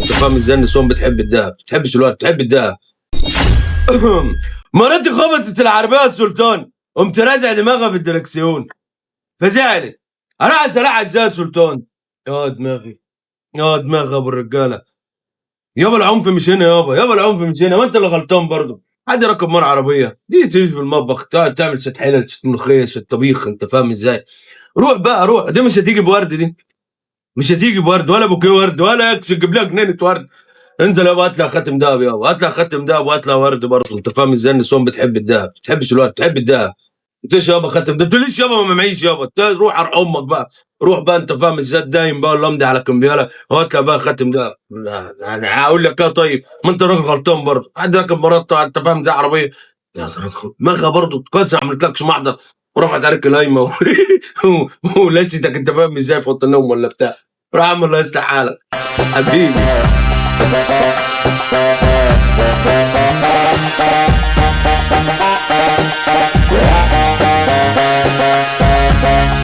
انت فاهم ازاي؟ النسوان بتحب الدهب، بتحبش الوقت، بتحب الدهب. مراتي خبطت العربيه السلطان، قمت رازع دماغها في الدركسيون فزعلت. اروح ازاي يا سلطان؟ يا دماغي، يا دماغي ابو الرجاله. يابا العنف مش هنا، يابا العنف مش هنا، وانت اللي غلطان برضه. حد راكب مره عربيه دي تيجي في المطبخ تقعد تعمل شت حلل، شت ملوخيه، شت طبيخ، انت فاهم ازاي؟ روح بقى روح، دي مش هتيجي بورد، دي مش هتيجي بورد ولا بوكيه ورد ولا تجيب لها جنينه ورد. انزل يابا هات لها خاتم دهب، يابا هات لها خاتم دهب وهات لها ورد برضه، انت فاهم ازاي؟ النسوان بتحب الدهب، بتحبش الوقت، بتحب الدهب. انت يابا خاتم ده تقوليش يابا ما معيش يابا، روح ارح امك بقى. روح بقى انت فاهم ازاي؟ دايم بقى ولا امضي على كمبياله وهات لها بقى خاتم دهب. لا انا هقول لك ايه طيب؟ ما انت راجل غلطان برضه، حد راكب مراته انت فاهم زي عربيه. يا زلمه دماغها برضه كويس ما عملتلكش محضر ورفعت عليك القايمه ولاشتك، انت فاهم ازاي؟ في اوضه النوم ولا بتاع. روح يا عم الله يصلح حالك حبيبي.